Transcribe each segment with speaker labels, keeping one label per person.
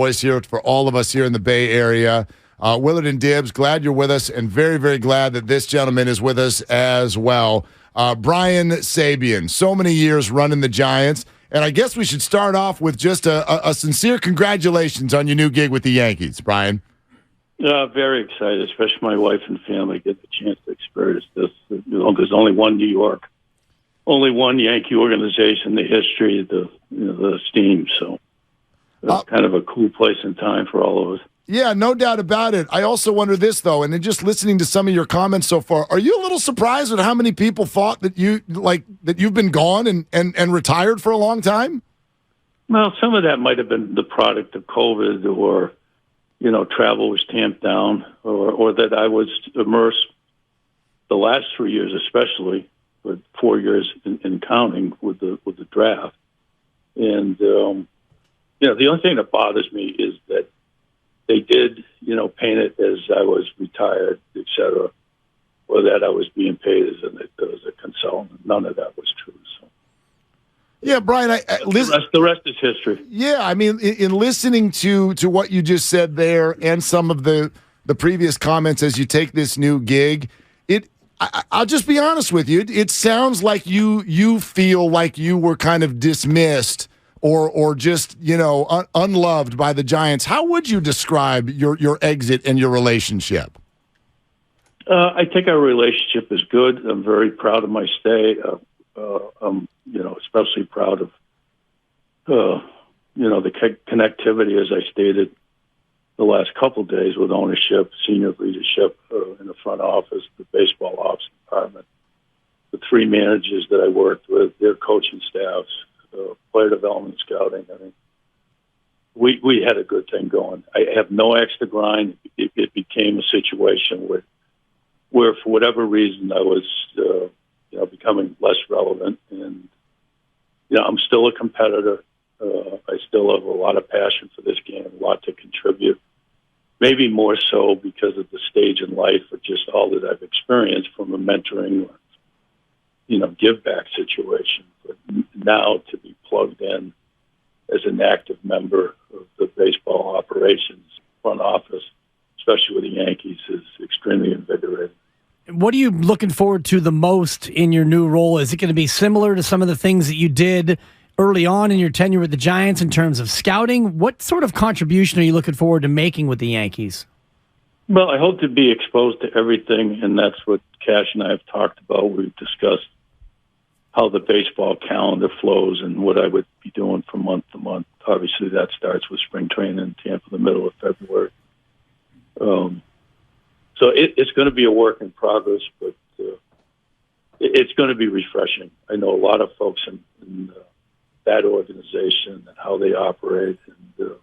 Speaker 1: voice here for all of us here in the Bay Area. Willard and Dibs, glad you're with us, and very, very glad that this gentleman is with us as well. Brian Sabean, so many years running the Giants, and I guess we should start off with just a sincere congratulations on your new gig with the Yankees, Brian.
Speaker 2: Very excited, especially my wife and family get the chance to experience this. There's only one New York, only one Yankee organization in the history of the steam, so it's kind of a cool place and time for all of us.
Speaker 1: Yeah, no doubt about it. I also wonder this, though, and then just listening to some of your comments so far, are you a little surprised at how many people thought that you've been gone and retired for a long time?
Speaker 2: Well, some of that might have been the product of COVID, or travel was tamped down, or that I was immersed the last 3 years, especially, but 4 years in counting with the draft. And the only thing that bothers me is that they did, paint it as I was retired, et cetera, or that I was being paid as a consultant. None of that was true. So.
Speaker 1: Yeah, Brian,
Speaker 2: the rest is history.
Speaker 1: Yeah, I mean, in listening to what you just said there and some of the previous comments as you take this new gig, I'll just be honest with you. It sounds like you feel like you were kind of dismissed or just, unloved by the Giants. How would you describe your exit and your relationship?
Speaker 2: I think our relationship is good. I'm very proud of my stay. I'm, especially proud of, the connectivity, as I stated the last couple of days, with ownership, senior leadership in the front office, the baseball ops department, the three managers that I worked with, their coaching staffs, player development, scouting. I mean, we had a good thing going. I have no axe to grind. It became a situation where for whatever reason I was, becoming less relevant. And, I'm still a competitor. I still have a lot of passion for this game, a lot to contribute. Maybe more so because of the stage in life, or just all that I've experienced from a mentoring, give back situation. But now to be plugged in as an active member of the baseball operations front office, especially with the Yankees, is extremely invigorating.
Speaker 3: What are you looking forward to the most in your new role? Is it going to be similar to some of the things that you did early on in your tenure with the Giants in terms of scouting? What sort of contribution are you looking forward to making with the Yankees?
Speaker 2: Well, I hope to be exposed to everything, and that's what Cash and I have talked about. We've discussed how the baseball calendar flows and what I would be doing from month to month. Obviously, that starts with spring training in Tampa in the middle of February. So it's going to be a work in progress, but it's going to be refreshing. I know a lot of folks in that organization and how they operate, and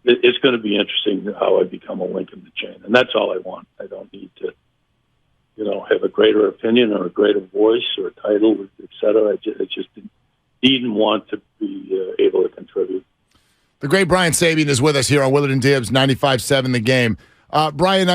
Speaker 2: it's going to be interesting how I become a link in the chain. And that's all I want. I don't need to, have a greater opinion or a greater voice or a title, et cetera. I just didn't want to be able to contribute.
Speaker 1: The great Brian Sabean is with us here on Willard and Dibs, 95.7 The Game. Brian,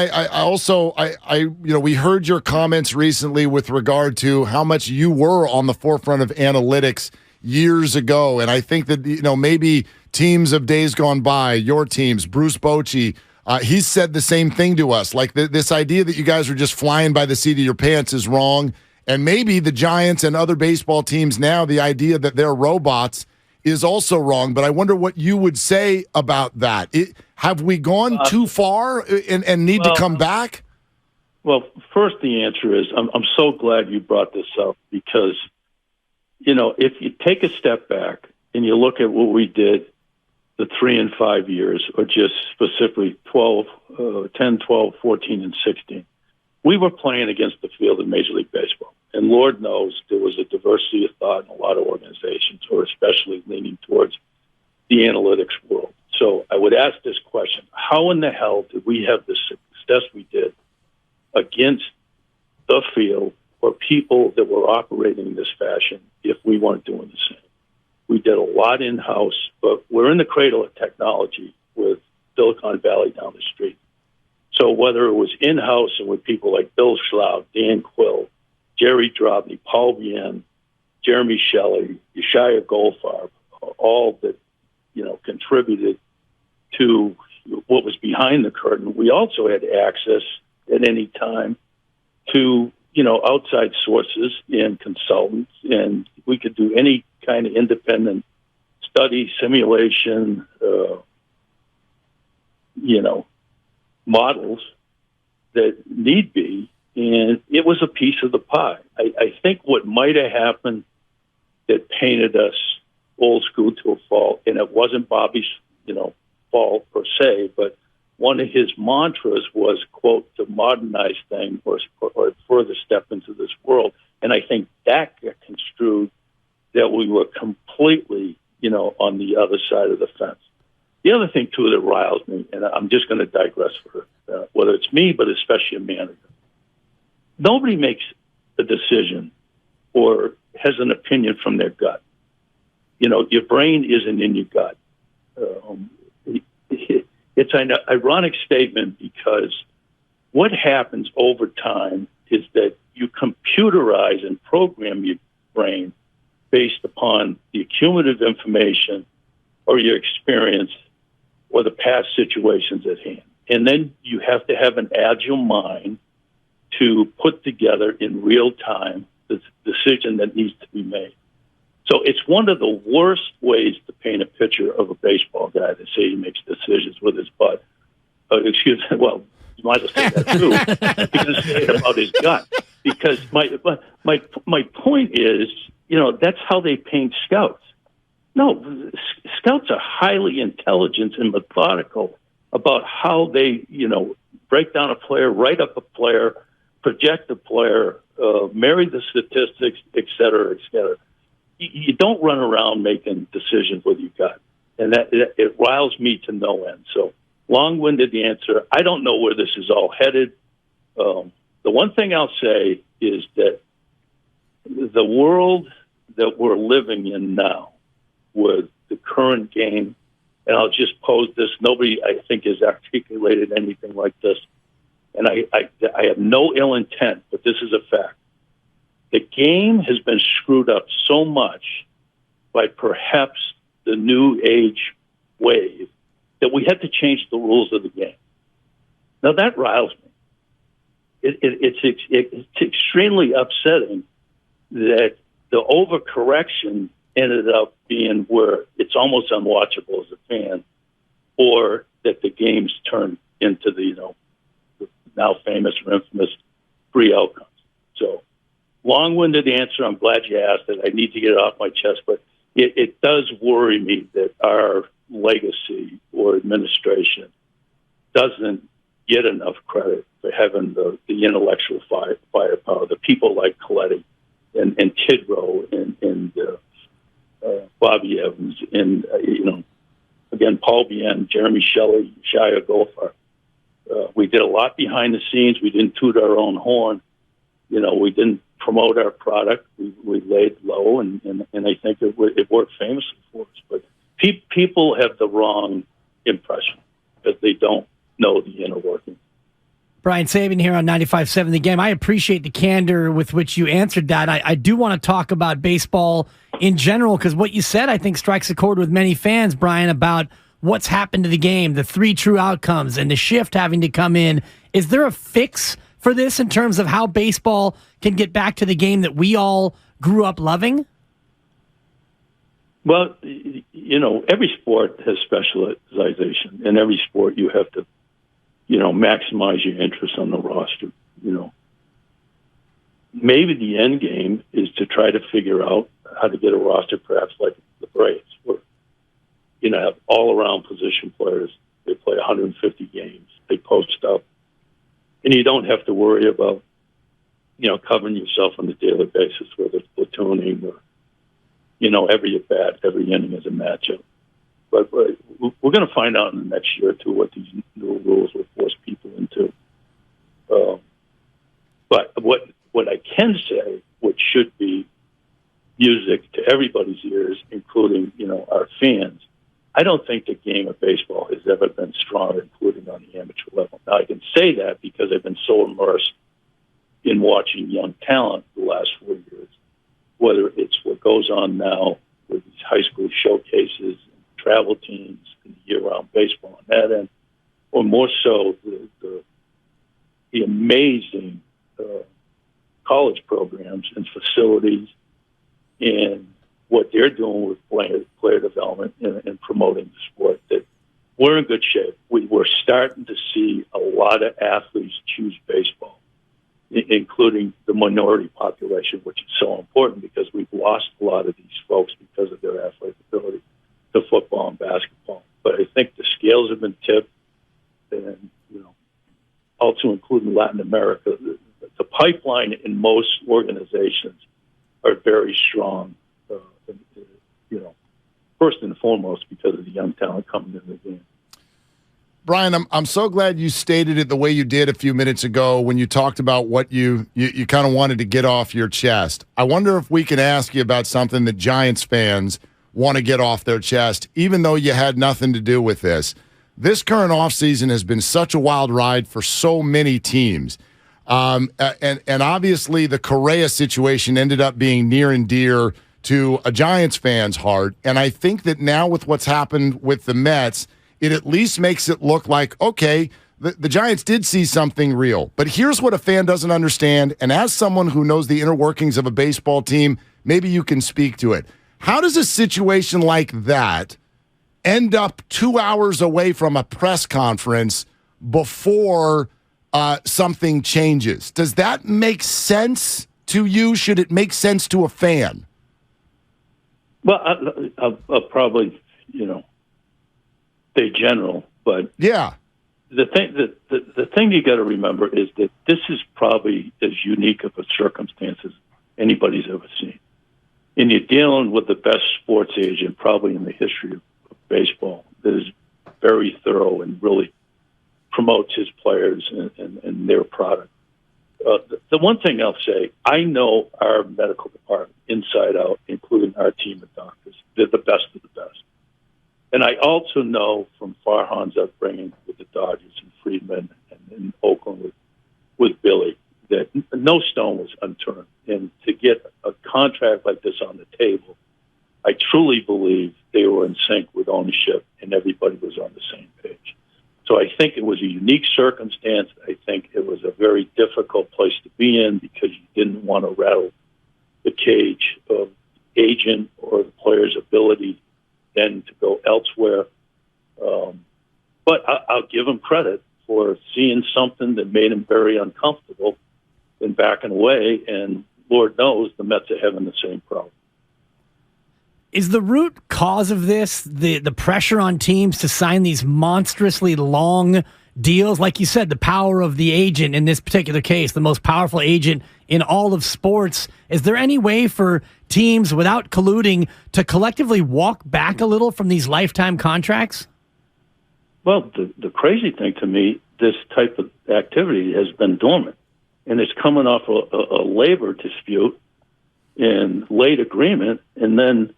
Speaker 1: we heard your comments recently with regard to how much you were on the forefront of analytics years ago. And I think that, maybe teams of days gone by, your teams, Bruce Bochy, he's said the same thing to us. Like this idea that you guys are just flying by the seat of your pants is wrong. And maybe the Giants and other baseball teams now, the idea that they're robots is also wrong. But I wonder what you would say about that. Have we gone too far and need to come back?
Speaker 2: Well, first, the answer is I'm so glad you brought this up because, if you take a step back and you look at what we did the 3 and 5 years, or just specifically 10, 12, 14, and 16, we were playing against the field in Major League Baseball. And Lord knows there was a diversity of thought in a lot of organizations, or especially leaning towards the analytics world. So I would ask this question: how in the hell did we have the success we did against the field or people that were operating in this fashion if we weren't doing the same? We did a lot in-house, but we're in the cradle of technology with Silicon Valley down the street. So whether it was in-house and with people like Bill Schlau, Dan Quill, Jerry Drobny, Paul Bien, Jeremy Shelley, Yeshaya Goldfarb, all that contributed to what was behind the curtain. We also had access at any time to, outside sources and consultants, and we could do any kind of independent study, simulation, models that need be, and it was a piece of the pie. I think what might have happened that painted us old school to a fault, and it wasn't Bobby's, fault per se, but one of his mantras was, quote, to modernize things or further step into this world. And I think that got construed that we were completely, on the other side of the fence. The other thing, too, that riles me, and I'm just going to digress for whether it's me, but especially a manager. Nobody makes a decision or has an opinion from their gut. Your brain isn't in your gut. It's an ironic statement because what happens over time is that you computerize and program your brain based upon the cumulative information or your experience or the past situations at hand. And then you have to have an agile mind to put together in real time the decision that needs to be made. So it's one of the worst ways to paint a picture of a baseball guy to say he makes decisions with his butt. You might as well say that too. You can say it about his gut. Because my point is, that's how they paint scouts. No, scouts are highly intelligent and methodical about how they, break down a player, write up a player, project a player, marry the statistics, et cetera, et cetera. You don't run around making decisions with your gut. And that it riles me to no end. So long-winded answer. I don't know where this is all headed. The one thing I'll say is that the world that we're living in now with the current game, and I'll just pose this, nobody, I think, has articulated anything like this, and I have no ill intent, but this is a fact. The game has been screwed up so much by perhaps the new age wave that we had to change the rules of the game. Now, that riles me. It's extremely upsetting that the overcorrection ended up being where it's almost unwatchable as a fan, or that the games turned into the now famous or infamous free outcomes. So, long-winded answer. I'm glad you asked it. I need to get it off my chest, but it does worry me that our legacy or administration doesn't get enough credit for having the intellectual firepower, the people like Coletti and Tidrow and Bobby Evans and, again, Paul Bien, Jeremy Shelley, Shia Goldfarb. We did a lot behind the scenes. We didn't toot our own horn. We didn't promote our product. We laid low, and I think it worked famously for us. But people have the wrong impression because they don't know the inner workings.
Speaker 3: Brian Sabean here on 95.7 The Game. I appreciate the candor with which you answered that. I do want to talk about baseball in general because what you said, I think, strikes a chord with many fans, Brian, about what's happened to the game, the three true outcomes, and the shift having to come in. Is there a fix for this in terms of how baseball can get back to the game that we all grew up loving?
Speaker 2: Well, every sport has specialization. In every sport, you have to, maximize your interest on the roster. Maybe the end game is to try to figure out how to get a roster perhaps like the Braves, where, have all-around position players. They play 150 games. They post up. And you don't have to worry about, covering yourself on a daily basis, whether it's platooning or, every at-bat, every inning is a matchup. But we're going to find out in the next year or two what these new rules will force people into. But what I can say, which should be music to everybody's ears, including, our fans, I don't think the game of baseball has ever been stronger, including on the amateur level. Now, I can say that because I've been so immersed in watching young talent the last 4 years, whether it's what goes on now with these high school showcases, travel teams, and year-round baseball on that end, or more so the amazing college programs and facilities and what they're doing with player development and promoting the sport, that we're in good shape. We're starting to see a lot of athletes choose baseball, including the minority population, which is so important because we've lost a lot of these folks because of their athletic ability to football and basketball. But I think the scales have been tipped, and also including Latin America. The pipeline in most organizations are very strong. First and foremost because of the young talent coming in the game.
Speaker 1: Brian, I'm so glad you stated it the way you did a few minutes ago when you talked about what you kind of wanted to get off your chest. I wonder if we can ask you about something that Giants fans want to get off their chest, even though you had nothing to do with this. This current offseason has been such a wild ride for so many teams. And obviously the Correa situation ended up being near and dear to a Giants fan's heart. And I think that now with what's happened with the Mets, it at least makes it look like, okay, the Giants did see something real. But here's what a fan doesn't understand, and as someone who knows the inner workings of a baseball team, maybe you can speak to it. How does a situation like that end up 2 hours away from a press conference before something changes? Does that make sense to you? Should it make sense to a fan?
Speaker 2: Well, I'll probably, say general, but
Speaker 1: yeah,
Speaker 2: the thing you got to remember is that this is probably as unique of a circumstances anybody's ever seen, and you're dealing with the best sports agent probably in the history of baseball that is very thorough and really promotes his players and their product. The one thing I'll say, I know our medical department inside out, including our team of doctors. They're the best of the best. And I also know from Farhan's upbringing with the Dodgers and Friedman and in Oakland with Billy that no stone was unturned. And to get a contract like this on the table, I truly believe they were in sync with ownership and everybody was on the same page. So I think it was a unique circumstance. I think it was a very difficult place to be in because you didn't want to rattle the cage of the agent or the player's ability then to go elsewhere. But I'll give him credit for seeing something that made him very uncomfortable and backing away. And Lord knows the Mets are having the same problem.
Speaker 3: Is the root cause of this the pressure on teams to sign these monstrously long deals? Like you said, the power of the agent in this particular case, the most powerful agent in all of sports. Is there any way for teams, without colluding, to collectively walk back a little from these lifetime contracts?
Speaker 2: Well, the crazy thing to me, this type of activity has been dormant, and it's coming off a labor dispute and late agreement, and then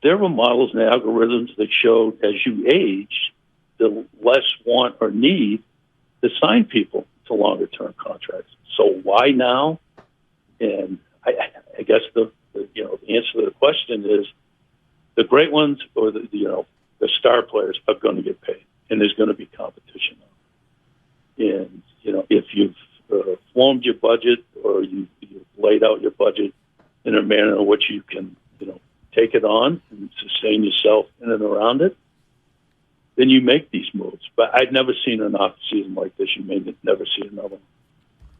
Speaker 2: there were models and algorithms that showed as you age, the less want or need to sign people to longer-term contracts. So why now? And I guess the answer to the question is the great ones or the star players are going to get paid, and there's going to be competition. And if you've formed your budget or you've laid out your budget in a manner in which you can take it on and sustain yourself in and around it, then you make these moves. But I'd never seen an off season like this. You may never see another one.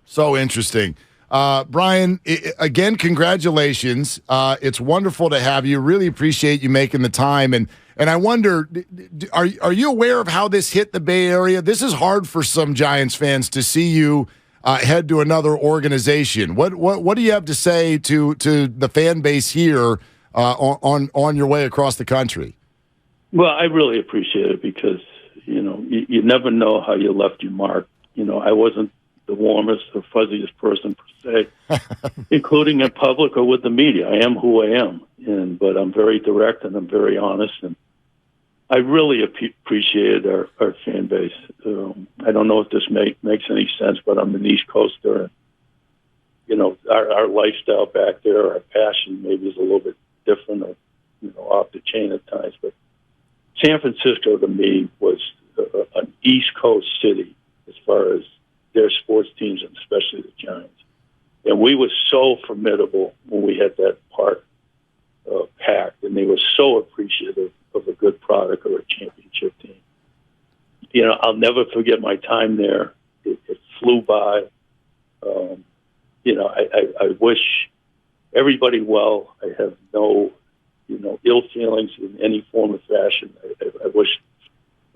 Speaker 1: So interesting. Brian, again, congratulations. It's wonderful to have you. Really appreciate you making the time. And I wonder, are you aware of how this hit the Bay Area? This is hard for some Giants fans to see you head to another organization. What do you have to say to the fan base here on your way across the country?
Speaker 2: Well, I really appreciate it because, you never know how you left your mark. I wasn't the warmest or fuzziest person per se, including in public or with the media. I am who I am, but I'm very direct and I'm very honest. And I really appreciated our fan base. I don't know if this makes any sense, but I'm an East Coaster. And, our lifestyle back there, our passion maybe is a little bit different or, off the chain at times. But San Francisco to me was an East Coast city as far as their sports teams, and especially the Giants. And we were so formidable when we had that park packed, and they were so appreciative of a good product or a championship team. You know, I'll never forget my time there. It flew by. You know, I wish everybody well. I have no, ill feelings in any form or fashion. I wish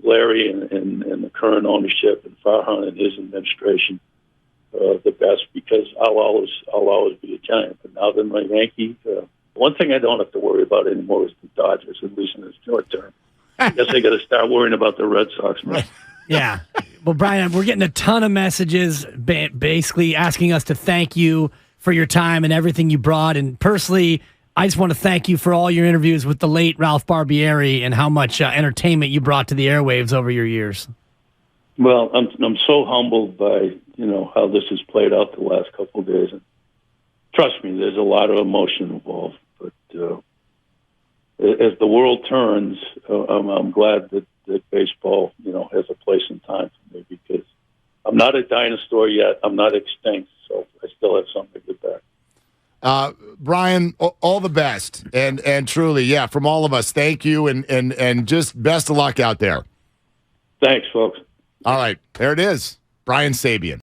Speaker 2: Larry and the current ownership and Farhan and his administration the best, because I'll always be a Giant. But now that I'm a Yankee, one thing I don't have to worry about anymore is the Dodgers, at least in the short term. I guess I got to start worrying about the Red Sox, man.
Speaker 3: Yeah. Well, Brian, we're getting a ton of messages basically asking us to thank you for your time and everything you brought. And personally, I just want to thank you for all your interviews with the late Ralph Barbieri and how much entertainment you brought to the airwaves over your years.
Speaker 2: Well, I'm so humbled by, how this has played out the last couple of days. And trust me, there's a lot of emotion involved. But as the world turns, I'm glad that baseball, has a place and time for me, because I'm not a dinosaur yet. I'm not extinct, so I still have something to get back.
Speaker 1: Brian, all the best, and truly, yeah, from all of us, thank you, and just best of luck out there.
Speaker 2: Thanks, folks.
Speaker 1: All right, there it is, Brian Sabean.